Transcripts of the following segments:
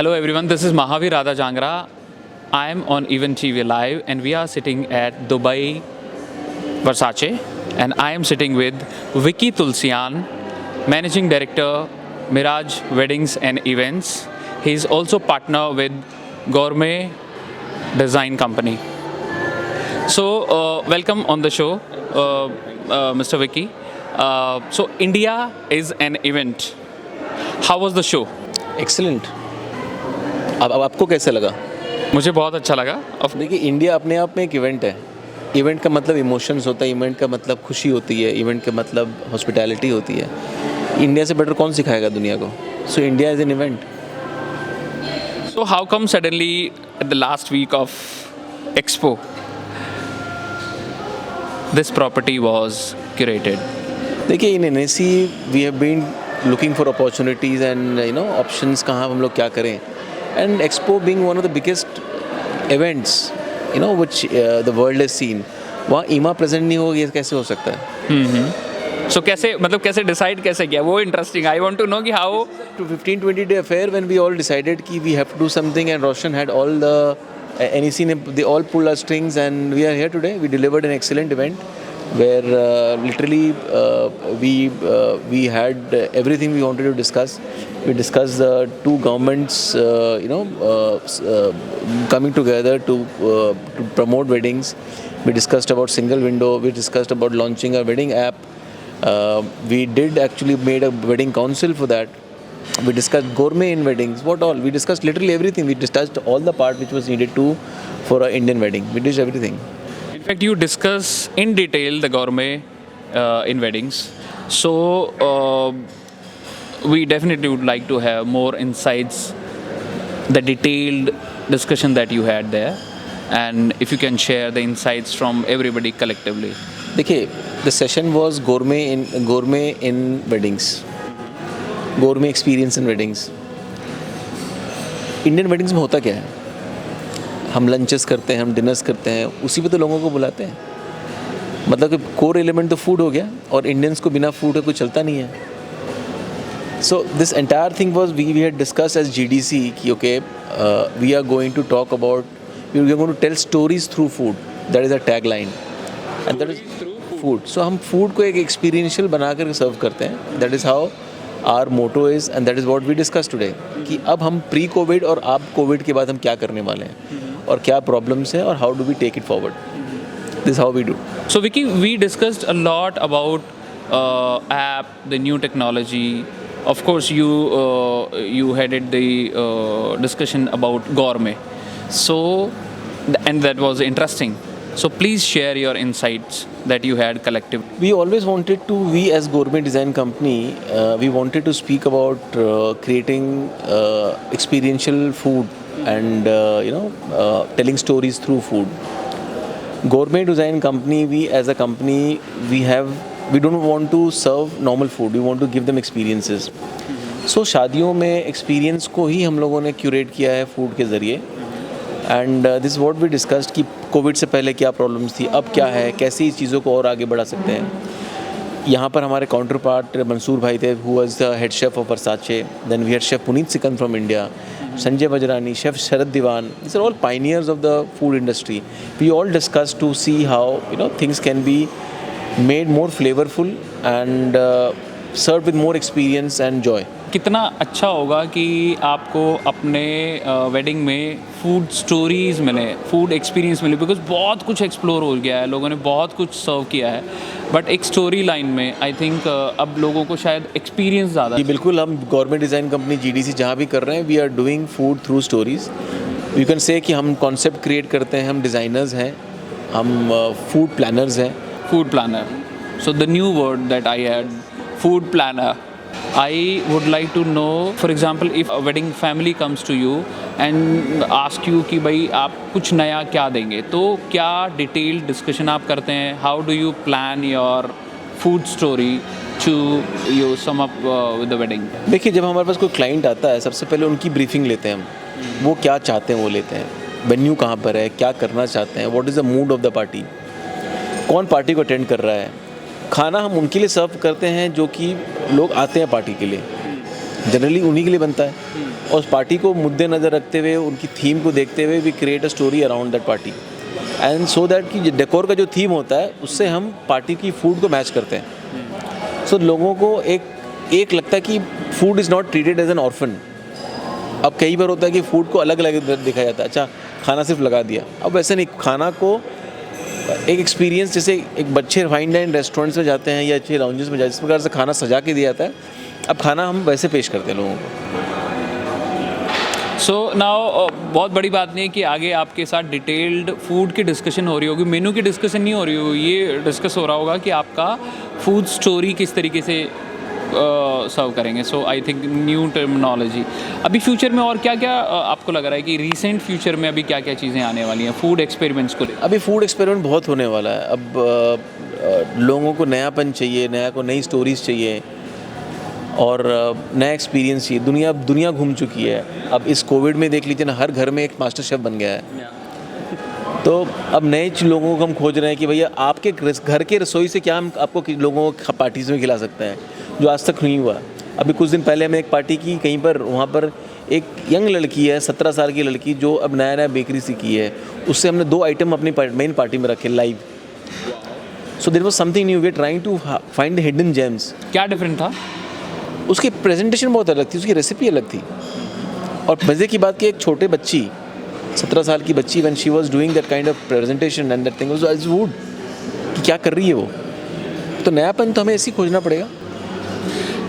Hello everyone, this is Mahavir Radha Jangra. I am on Event TV Live and we are sitting at Dubai Versace and I am sitting with Vicky Tulsian, Managing Director, Mirage Weddings and Events. He is also partner with Gourmet Design Company. So welcome on the show, Mr. Vicky. So India is an event. How was the show? Excellent. अब आपको कैसा लगा? मुझे बहुत अच्छा लगा। अब देखिए, इंडिया अपने आप में एक इवेंट है। इवेंट का मतलब इमोशंस होता है, इवेंट का मतलब खुशी होती है, इवेंट का मतलब हॉस्पिटैलिटी होती है। इंडिया से बेटर कौन सिखाएगा दुनिया को? So India is an event. So how come suddenly at the last week of Expo, this property was curated? देखिए, in NAC we have been looking for opportunities and options कहाँ हम लोग क्या करें, and Expo being one of the biggest events which the world has seen, वहाँ ईमा present नहीं हो, ये कैसे हो सकता है? So कैसे मतलब कैसे decide कैसे किया वो interesting, I want to know कि how To 15-20 day affair when we all decided कि we have to do something, and Roshan had all the NEC they all pulled our strings, and we are here today. We delivered an excellent event where literally we had everything we wanted to discuss. We discussed the two governments coming together to promote weddings. We discussed about single window. We discussed about launching a wedding app. We did actually made a wedding council for that. We discussed gourmet in weddings. What all? We discussed literally everything. We discussed all the part which was needed for an Indian wedding. We did everything. in fact you discuss in detail the gourmet in weddings. So we definitely would like to have more insights, the detailed discussion that you had there, and if you can share the insights from everybody collectively. देखिए, the session was gourmet in weddings, gourmet experience in weddings. Indian weddings में होता क्या है? हम lunches करते हैं, हम dinners करते हैं, उसी पे तो लोगों को बुलाते हैं। मतलब कि कोर एलिमेंट तो फूड हो गया, और इंडियंस को बिना फूड के कुछ चलता नहीं है। So this entire thing was we had discuss as GDC कि okay, we are going to talk about, we are going to tell stories through food, that is a tag line, and that is food. So हम food को एक experiential बना कर serve करते हैं। That is how our motto is, and that is what we discuss today कि अब हम प्री कोविड और अब कोविड के बाद हम क्या करने वाले हैं, और क्या प्रॉब्लम्स हैं, और how do we take it forward. This how we do. So Vicky, we discussed a lot about app, the new technology. Of course, you headed the discussion about gourmet. So, and that was interesting. So please share your insights that you had collective. We always wanted to, we as Gourmet Design Company, we wanted to speak about creating experiential food and telling stories through food. Gourmet Design Company, we as a company, we don't want to serve normal food, we want to give them experiences. So शादियों में experience को ही हम लोगों ने curate किया है food के ज़रिए, and this is what we discussed कि कोविड से पहले क्या प्रॉब्लम्स थी, अब क्या है, कैसे इस चीज़ों को और आगे बढ़ा सकते हैं. यहाँ पर हमारे काउंटर पार्ट मंसूर भाई थे, who was the head chef of Versace. Then we had chef Puneet Sikand from India, Sanjay Bajrani, chef Sharad Diwan. These are all pioneers of the food industry. We all discussed to see how things can be made more flavorful and served with more experience and joy. कितना अच्छा होगा कि आपको अपने wedding में food stories मिले, food experience मिले, because बहुत कुछ एक्सप्लोर हो गया है, लोगों ने बहुत कुछ सर्व किया है, बट एक स्टोरी लाइन में आई थिंक अब लोगों को शायद एक्सपीरियंस ज़्यादा. जी बिल्कुल, हम गवर्नमेंट डिज़ाइन कंपनी GDC जहाँ भी कर रहे हैं, we are doing food through stories. You can say कि हम कॉन्सेप्ट क्रिएट करते हैं, हम डिज़ाइनर्स हैं, हम फूड प्लानर्स हैं. Food planner. So the new word that I had, food planner. I would like to know, for example, if a wedding family comes to you and ask you कि भाई आप कुछ नया क्या देंगे, तो क्या डिटेल्ड डिस्कशन आप करते हैं? How do you plan your food story to you sum up with the wedding? देखिए, जब हमारे पास कोई क्लाइंट आता है, सबसे पहले उनकी ब्रीफिंग लेते हैं हम. वो क्या चाहते हैं वो लेते हैं, वेन्यू कहाँ पर है, क्या करना चाहते हैं, what is the mood off the party, कौन पार्टी को अटेंड कर रहा है. खाना हम उनके लिए सर्व करते हैं जो कि लोग आते हैं पार्टी के लिए, जनरली उन्हीं के लिए बनता है. और उस पार्टी को मुद्देनज़र रखते हुए, उनकी थीम को देखते हुए we create a story around that party, and so that कि डेकोर का जो थीम होता है उससे हम पार्टी की फूड को मैच करते हैं। सो लोगों को एक लगता है कि food is not treated as an orphan. अब कई बार होता है कि फूड को अलग अलग दिखाया जाता है, अच्छा खाना सिर्फ लगा दिया। अब वैसे नहीं, खाना को एक एक्सपीरियंस, जैसे एक बच्चे फाइन डाइन रेस्टोरेंट्स में जाते हैं या अच्छे लाउंजेस में जाते हैं, जिस प्रकार से खाना सजा के दिया जाता है, अब खाना हम वैसे पेश करते हैं लोगों को। सो नाउ बहुत बड़ी बात नहीं है कि आगे आपके साथ डिटेल्ड फूड की डिस्कशन हो रही होगी, मेनू की डिस्कशन नहीं हो रही होगी, ये डिस्कस हो रहा होगा कि आपका फूड स्टोरी किस तरीके से सर्व करेंगे। सो आई थिंक न्यू टर्मिनोलॉजी। अभी फ्यूचर में और क्या क्या आपको लग रहा है कि रिसेंट फ्यूचर में अभी क्या क्या चीज़ें आने वाली हैं फूड एक्सपेरिमेंट्स को लेकर? अभी फूड एक्सपेरिमेंट बहुत होने वाला है। अब लोगों को नयापन चाहिए, नई स्टोरीज़ चाहिए और नया एक्सपीरियंस चाहिए। दुनिया घूम चुकी है। अब इस कोविड में देख लीजिए ना, हर घर में एक मास्टर शेफ़ बन गया है। तो अब नए लोगों को हम खोज रहे हैं कि भैया आपके घर के रसोई से क्या हम आपको लोगों को पार्टीज़ में खिला सकते हैं, जो आज तक नहीं हुआ। अभी कुछ दिन पहले हमने एक पार्टी की कहीं पर, वहाँ पर एक यंग लड़की है, 17 साल की लड़की, जो अब नया बेकरी सीखी है। उससे हमने 2 आइटम अपनी मेन पार्टी में रखे live. So there was something new, we are trying to find the hidden gems. क्या डिफरेंट था? उसकी प्रेजेंटेशन बहुत अलग थी, उसकी रेसिपी अलग थी। और मज़े की बात कि एक छोटे बच्ची, 17 साल की बच्ची, when she was doing that kind of presentation and that thing was as wood, कि क्या कर रही है वो। तो नयापन तो हमें ऐसे ही खोजना पड़ेगा।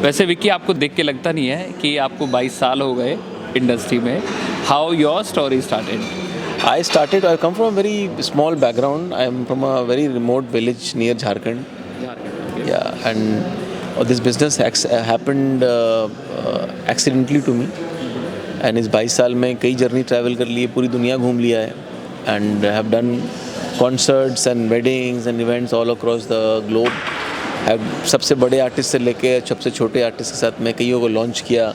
वैसे विक्की, आपको देख के लगता नहीं है कि आपको 22 साल हो गए इंडस्ट्री में? How your story started? I come from a very small background. I am from a very remote village near Jharkhand. Yeah, and this business happened accidentally to me. And इस 22 साल में कई जर्नी ट्रैवल कर लिए, पूरी दुनिया घूम लिया है, and have done concerts and weddings and events all across the globe. सबसे बड़े आर्टिस्ट से लेके सबसे छोटे आर्टिस्ट के साथ मैं कईयों को लॉन्च किया,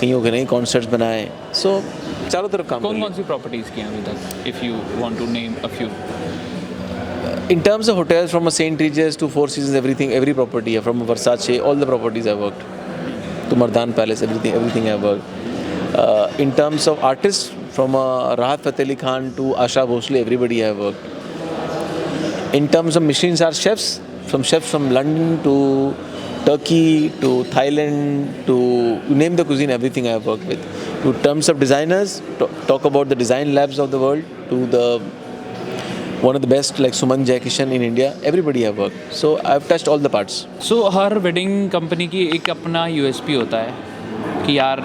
कईयों के नए कॉन्सर्ट्स बनाए। सो चारों तरफ काम। कौन सी प्रॉपर्टीज़ की हैं अभी तक, if you want to name a few? In terms of hotels, from a St. Regis to Four Seasons, every property, from Versace, all the properties I worked, to Mardan Palace, everything I worked. In terms of artists, from Rahat Fateh Ali Khan to Asha Bhosle, everybody I worked. In terms of Michelin star chefs from London to Turkey to Thailand to you name the cuisine, everything I have worked with. To terms of designers, talk about the design labs of the world, to one of the best like Suman Jaikishan in India, everybody I have worked. So I have touched all the parts. So her wedding company की एक अपना USP होता है कि यार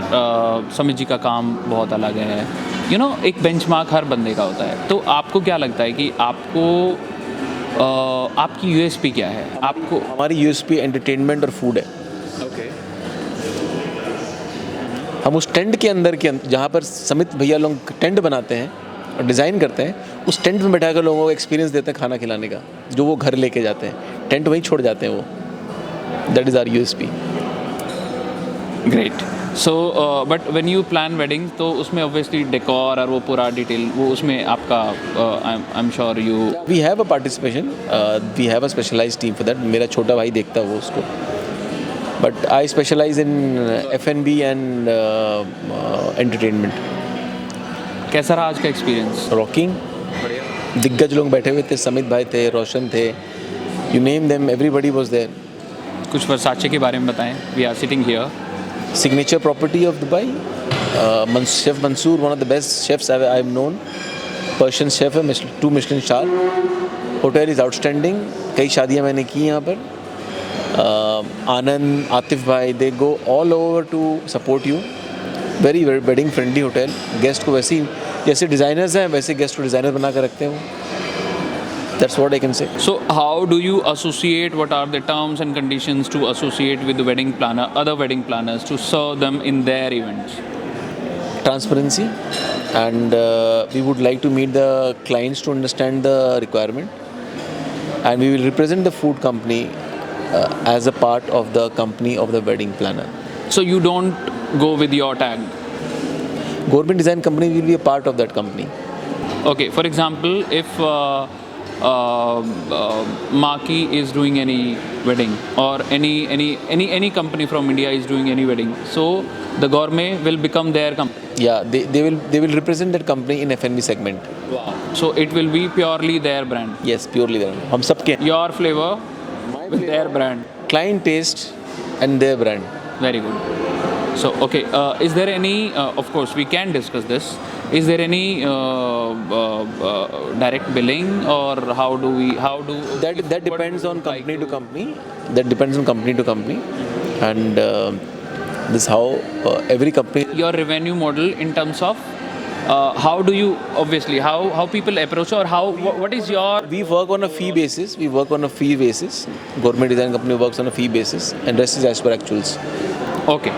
समित जी का काम बहुत अलग है, यू नो, एक बेंचमार्क हर बंदे का होता है। तो आपको क्या लगता है कि आपको आपकी यूएसपी क्या है? आपको हमारी यूएसपी एंटरटेनमेंट और फूड है। ओके। हम उस टेंट के अंदर जहाँ पर समित भैया लोग टेंट बनाते हैं और डिज़ाइन करते हैं, उस टेंट में बैठा कर लोगों को एक्सपीरियंस देते हैं खाना खिलाने का, जो वो घर लेके जाते हैं। टेंट वहीं छोड़ जाते हैं वो। That is our USP. Great. So but when you plan wedding, तो उसमें ऑब्वियसली डेकोर और वो पूरा डिटेल, वो उसमें आपका I am sure you we have a participation, we have a specialized team for that. मेरा छोटा भाई देखता है वो उसको, but I specialize in F&B and entertainment. कैसा रहा आज का एक्सपीरियंस? रॉकिंग। दिग्गज लोग बैठे हुए थे, समित भाई थे, रोशन थे, you name them, everybody was there. कुछ वर्साचे के बारे में बताएं। We are sitting here. Signature property of Dubai. Chef Mansoor, one of the best chefs I've known. Persian chef है, 2 Michelin star. Hotel is outstanding. कई शादियाँ मैंने की यहाँ पर. आनंद, आतिफ भाई, they go all over to support you. Very wedding friendly hotel. Guest को वैसे ही जैसे डिज़ाइनर्स हैं वैसे गेस्ट को डिज़ाइनर बना कर रखते हैं। That's what I can say. So how do you associate, what are the terms and conditions to associate with the wedding planner, other wedding planners, to serve them in their events? Transparency, and we would like to meet the clients to understand the requirement, and we will represent the food company as a part of the company of the wedding planner. So you don't go with your tag? Gourmet Design Company will be a part of that company. Okay, for example, if Maki is doing any wedding, or any company from India is doing any wedding, so the Gourmet will become their company. Yeah, they will represent that company in F&B segment. Wow. So it will be purely their brand. Yes, purely there. हम सबके Your flavor with their brand. client taste and their brand. Very good. So, okay, is there any, of course, we can discuss this. Is there any direct billing, or how do That depends on company to company. That depends on company to company, and this how every company. your revenue model in terms of how do you, obviously, how people approach, or what is your, We work on a fee basis. Gourmet Design Company works on a fee basis, and rest is as per actuals. okay,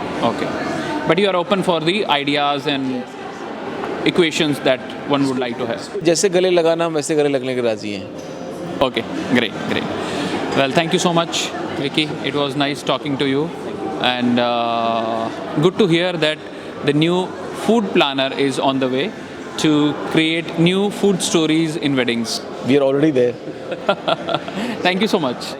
but you are open for the ideas and equations that one would like to have. जैसे गले लगाना हम वैसे गले लगने के राजी हैं. Okay, great. Well, thank you so much, Vicky. It was nice talking to you, and good to hear that the new food planner is on the way to create new food stories in weddings. We are already there. Thank you so much.